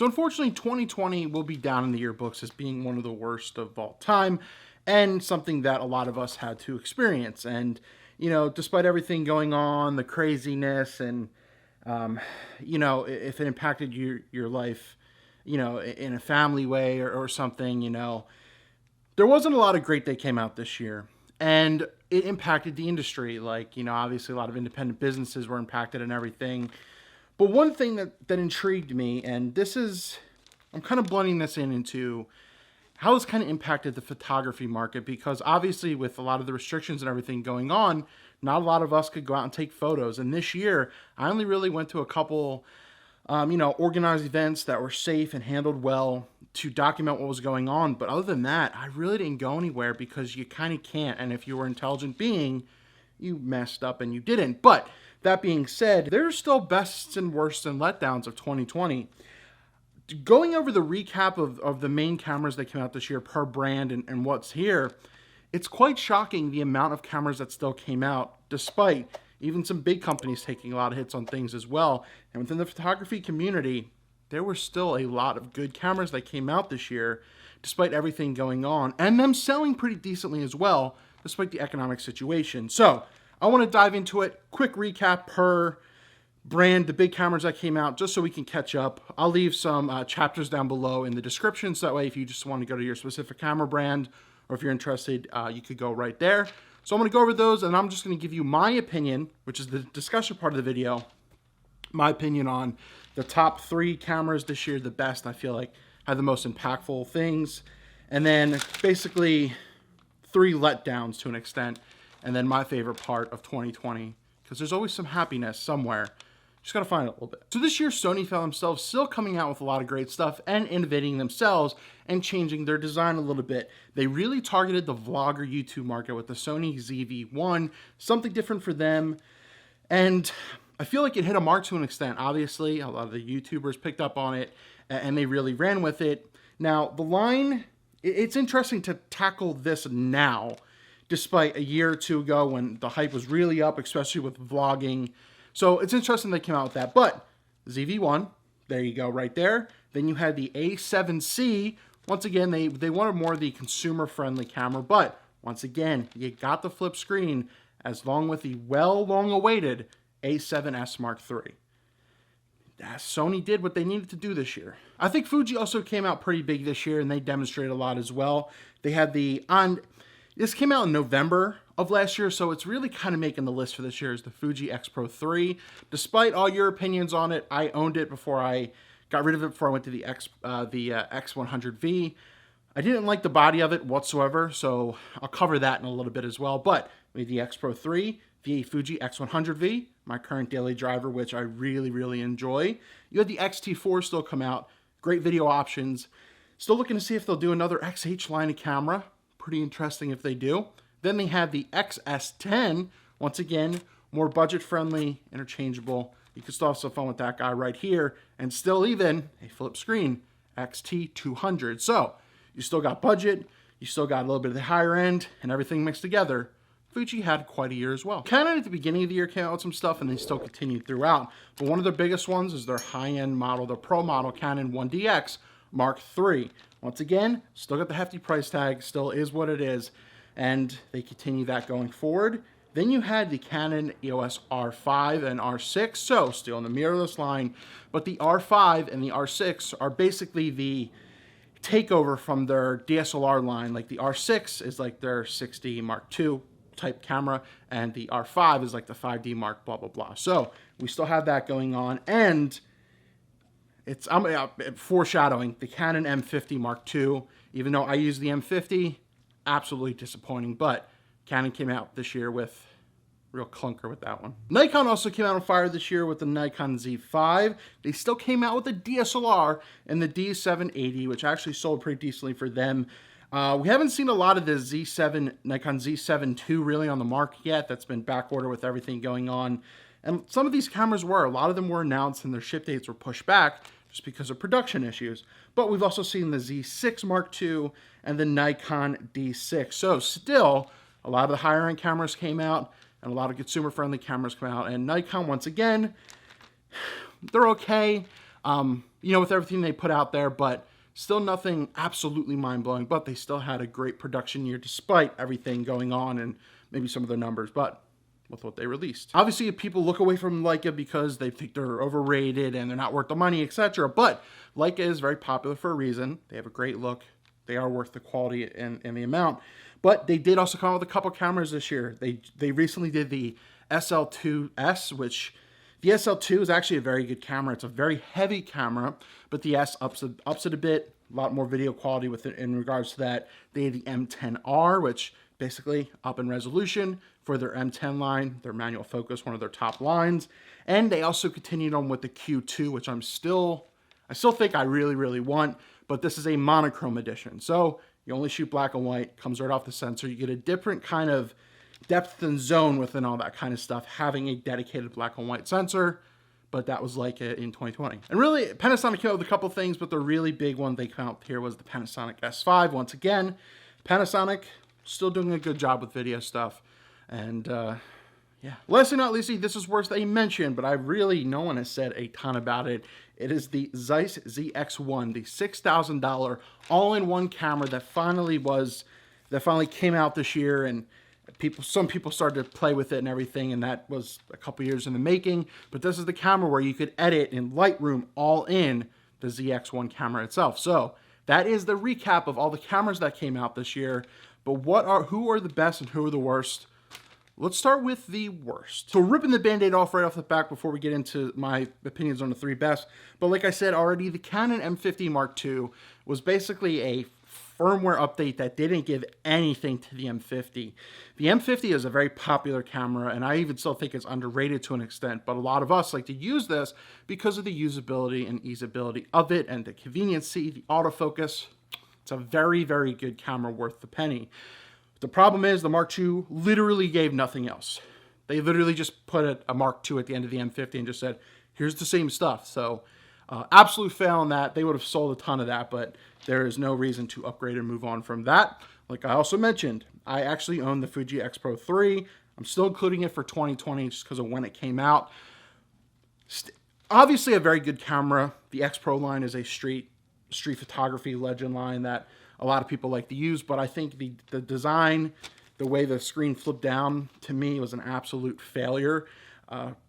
So unfortunately, 2020 will be down in the yearbooks as being one of the worst of all time, and something that a lot of us had to experience. And, you know, despite everything going on, the craziness, and, you know, if it impacted your life, you know, in a family way or something, you know, there wasn't a lot of great that came out this year. And it impacted the industry. Like, you know, obviously a lot of independent businesses were impacted and everything. But one thing that intrigued me, and this is, I'm kind of blending this into how this kind of impacted the photography market, because obviously with a lot of the restrictions and everything going on, not a lot of us could go out and take photos. And this year, I only really went to a couple, you know, organized events that were safe and handled well to document what was going on. But other than that, I really didn't go anywhere because you kind of can't. And if you were an intelligent being, you messed up and you didn't. But that being said, there's still bests and worsts and letdowns of 2020. Going over the recap of the main cameras that came out this year per brand and what's here, it's quite shocking the amount of cameras that still came out, despite even some big companies taking a lot of hits on things as well. And within the photography community, there were still a lot of good cameras that came out this year, despite everything going on, and them selling pretty decently as well, despite the economic situation. So I want to dive into it. Quick recap per brand, the big cameras that came out, just so we can catch up. I'll leave some chapters down below in the description, so that way if you just want to go to your specific camera brand, or if you're interested, you could go right there. So I'm going to go over those, and I'm just going to give you my opinion, which is the discussion part of the video, my opinion on the top 3 cameras this year, the best I feel like had the most impactful things, and then basically 3 letdowns to an extent, and then my favorite part of 2020, because there's always some happiness somewhere. Just gotta find it a little bit. So this year, Sony found themselves still coming out with a lot of great stuff and innovating themselves and changing their design a little bit. They really targeted the vlogger YouTube market with the Sony ZV-1, something different for them. And I feel like it hit a mark to an extent. Obviously, a lot of the YouTubers picked up on it and they really ran with it. Now, the line, it's interesting to tackle this now, despite a year or two ago when the hype was really up, especially with vlogging. So it's interesting they came out with that. But ZV-1, there you go right there. Then you had the A7C. Once again, they wanted more of the consumer-friendly camera. But once again, you got the flip screen as long with the long-awaited A7S Mark III. Sony did what they needed to do this year. I think Fuji also came out pretty big this year, and they demonstrated a lot as well. They had this came out in November of last year, so it's really kind of making the list for this year is the Fuji X Pro 3. Despite all your opinions on it, I owned it before I got rid of it before I went to the X100V. I didn't like the body of it whatsoever, so I'll cover that in a little bit as well. But we had the X Pro 3, the Fuji X100V, my current daily driver, which I really enjoy. You had the X-T4 still come out, great video options. Still looking to see if they'll do another XH line of camera. Pretty interesting if they do. Then they have the XS10, once again, more budget-friendly, interchangeable. You can still have some fun with that guy right here, and still even a flip screen, XT200. So you still got budget, you still got a little bit of the higher end, and everything mixed together. Fuji had quite a year as well. Canon at the beginning of the year came out with some stuff, and they still continued throughout. But one of their biggest ones is their high-end model, the Pro model Canon 1DX Mark III. Once again, still got the hefty price tag, still is what it is, and they continue that going forward. Then you had the Canon EOS R5 and R6, so still in the mirrorless line, but the R5 and the R6 are basically the takeover from their DSLR line. Like the R6 is like their 6D Mark II type camera, and the R5 is like the 5D Mark blah, blah, blah. So we still have that going on, and I'm foreshadowing the Canon M50 Mark II. Even though I use the M50, absolutely disappointing, but Canon came out this year with real clunker with that one. Nikon also came out on fire this year with the Nikon Z5. They still came out with a DSLR and the D780, which actually sold pretty decently for them. We haven't seen a lot of the Nikon Z7 II really on the market yet. That's been backorder with everything going on. And some of these cameras a lot of them were announced and their ship dates were pushed back just because of production issues. But we've also seen the Z6 Mark II and the Nikon D6. So still, a lot of the higher end cameras came out and a lot of consumer friendly cameras come out. And Nikon, once again, they're okay. you know, with everything they put out there, but still nothing absolutely mind-blowing. But they still had a great production year despite everything going on and maybe some of their numbers, but with what they released. Obviously, if people look away from Leica because they think they're overrated and they're not worth the money, etc. But Leica is very popular for a reason. They have a great look. They are worth the quality and the amount. But they did also come out with a couple cameras this year. They recently did the SL2S, which the SL2 is actually a very good camera. It's a very heavy camera, but the S ups it a bit. A lot more video quality with it in regards to that. They had the M10R, which basically up in resolution for their M10 line, their manual focus, one of their top lines. And they also continued on with the Q2, which I still think I really, really want, but this is a monochrome edition. So you only shoot black and white, comes right off the sensor. You get a different kind of depth and zone within all that kind of stuff, having a dedicated black and white sensor, but that was like it in 2020. And really, Panasonic came out with a couple things, but the really big one they came out with here was the Panasonic S5. Once again, Panasonic still doing a good job with video stuff. And yeah, lastly not leastly, this is worth a mention, but no one has said a ton about it. It is the Zeiss ZX1, the $6,000 all-in-one camera that finally came out this year, and some people started to play with it and everything, and that was a couple years in the making. But this is the camera where you could edit in Lightroom all in the ZX1 camera itself. So that is the recap of all the cameras that came out this year. But who are the best and who are the worst? Let's start with the worst. So ripping the Band-Aid off right off the back before we get into my opinions on the 3 best. But like I said already, the Canon M50 Mark II was basically a firmware update that didn't give anything to the M50. The M50 is a very popular camera, and I even still think it's underrated to an extent, but a lot of us like to use this because of the usability and easeability of it and the conveniency, the autofocus. It's a very, very good camera worth the penny. The problem is the Mark II literally gave nothing else. They literally just put a Mark II at the end of the M50 and just said, here's the same stuff. So absolute fail on that. They would have sold a ton of that, but there is no reason to upgrade and move on from that. Like I also mentioned, I actually own the Fuji X Pro 3. I'm still including it for 2020 just because of when it came out. Obviously a very good camera. The X Pro line is a street photography legend line that a lot of people like to use, but I think the design, the way the screen flipped down, to me was an absolute failure.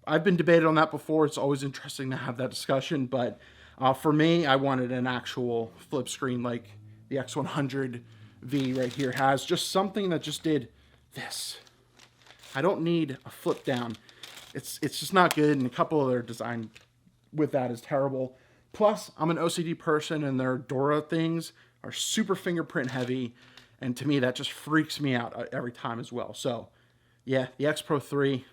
I've been debated on that before. It's always interesting to have that discussion, but for me, I wanted an actual flip screen like the X100V right here has. Just something that just did this. I don't need a flip down. It's just not good, and a couple of their design with that is terrible. Plus, I'm an OCD person, and their Dora things are super fingerprint heavy, and to me, that just freaks me out every time as well. So, yeah, the X Pro 3.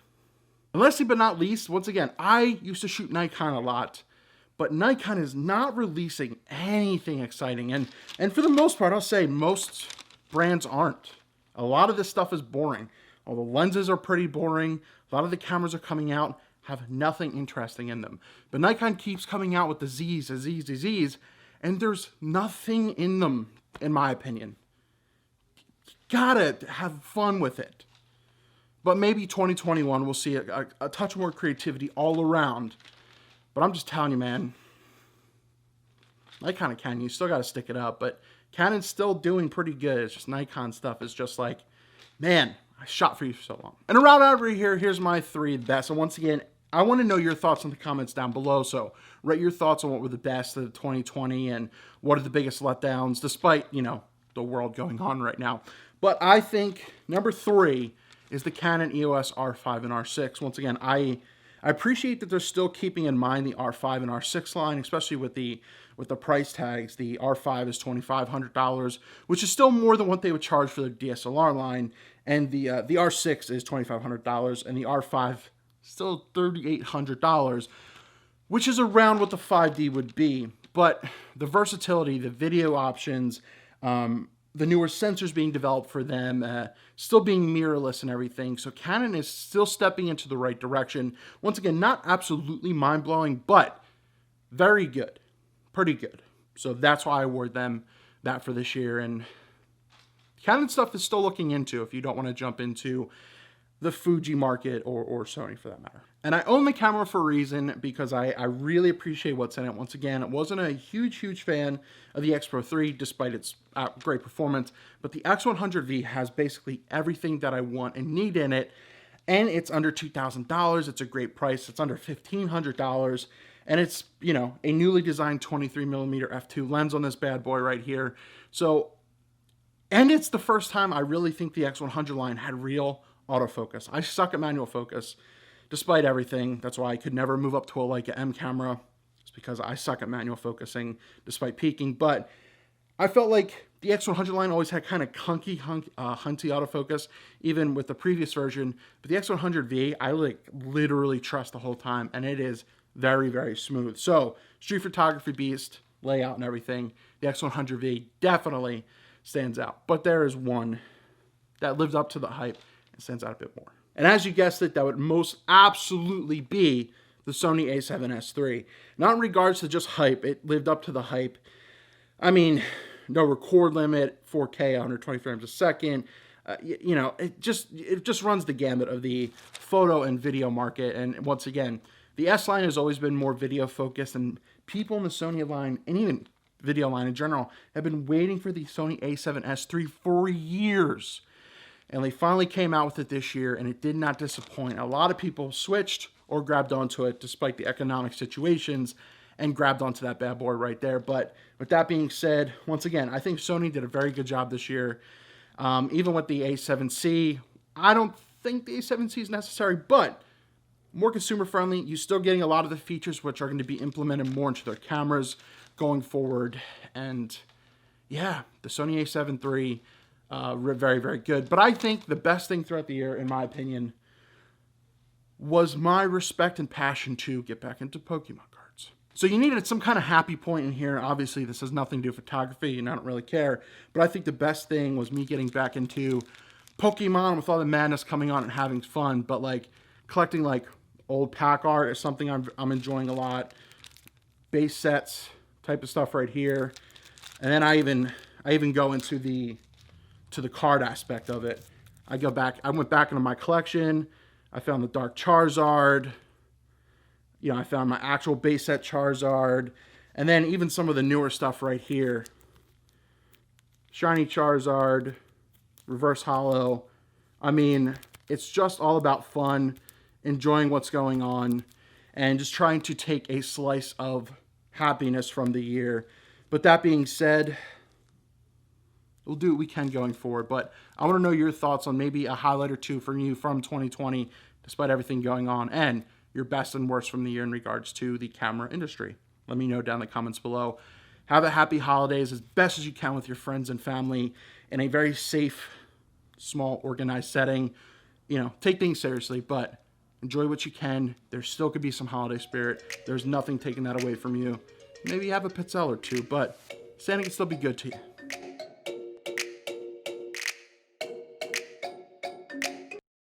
And lastly but not least, once again, I used to shoot Nikon a lot, but Nikon is not releasing anything exciting. And for the most part, I'll say most brands aren't. A lot of this stuff is boring. All the lenses are pretty boring. A lot of the cameras are coming out, have nothing interesting in them. But Nikon keeps coming out with the Zs, and there's nothing in them, in my opinion. You gotta have fun with it. But maybe 2021 we'll see a touch more creativity all around. But I'm just telling you, man, Nikon and Canon, you still gotta stick it up. But Canon's still doing pretty good. It's just Nikon stuff is just like, man, I shot for you for so long. And around over here, here's my 3 best. And once again, I want to know your thoughts in the comments down below. So write your thoughts on what were the best of 2020 and what are the biggest letdowns, despite, you know, the world going on right now. But I think number 3 is the Canon EOS R5 and R6. Once again, I appreciate that they're still keeping in mind the R5 and R6 line, especially with the price tags. The R5 is $2,500, which is still more than what they would charge for their DSLR line, and the R6 is $2,500, and the R5 still $3,800, which is around what the 5D would be. But the versatility, the video options, the newer sensors being developed for them, still being mirrorless and everything. So Canon is still stepping into the right direction. Once again, not absolutely mind-blowing, but very good. Pretty good. So that's why I award them that for this year. And Canon stuff is still looking into if you don't want to jump into the Fuji market or Sony for that matter. And I own the camera for a reason, because I really appreciate what's in it. Once again, I wasn't a huge fan of the X Pro 3, despite its great performance, but the X100V has basically everything that I want and need in it, and it's under $2,000. It's a great price. It's under $1,500, and it's, you know, a newly designed 23mm f2 lens on this bad boy right here. So, and it's the first time I really think the X100 line had real autofocus. I suck at manual focus, despite everything. That's why I could never move up to a Leica M camera. It's because I suck at manual focusing, despite peaking. But I felt like the X100 line always had kind of hunty autofocus, even with the previous version. But the X100V, I like literally trust the whole time, and it is very smooth. So, street photography beast, layout and everything, the X100V definitely stands out. But there is one that lived up to the hype and stands out a bit more. And as you guessed it, that would most absolutely be the Sony a7S III. Not in regards to just hype, it lived up to the hype. I mean, no record limit, 4K, 120 frames a second. You know, it just runs the gamut of the photo and video market. And once again, the S line has always been more video focused, and people in the Sony line, and even video line in general, have been waiting for the Sony a7S III for years. And they finally came out with it this year, and it did not disappoint. A lot of people switched or grabbed onto it despite the economic situations, and grabbed onto that bad boy right there. But with that being said, once again, I think Sony did a very good job this year. Even with the A7C, I don't think the A7C is necessary, but more consumer friendly. You're still getting a lot of the features which are going to be implemented more into their cameras going forward. And yeah, the Sony a7 III, very good. But I think the best thing throughout the year, in my opinion, was my respect and passion to get back into Pokemon cards. So you needed some kind of happy point in here. Obviously, this has nothing to do with photography, and I don't really care. But I think the best thing was me getting back into Pokemon with all the madness coming on and having fun. But like collecting like old pack art is something I'm enjoying a lot. Base sets type of stuff right here. And then I even go into the card aspect of it. I went back into my collection. I found the Dark Charizard. You know, I found my actual base set Charizard. And then even some of the newer stuff right here. Shiny Charizard, Reverse Holo. I mean, it's just all about fun, enjoying what's going on, and just trying to take a slice of happiness from the year. But that being said, we'll do what we can going forward. But I want to know your thoughts on maybe a highlight or two from you from 2020, despite everything going on, and your best and worst from the year in regards to the camera industry. Let me know down in the comments below. Have a happy holidays as best as you can with your friends and family in a very safe, small, organized setting. You know, take things seriously, but enjoy what you can. There still could be some holiday spirit. There's nothing taking that away from you. Maybe you have a Pitzel or two, but Santa can still be good to you.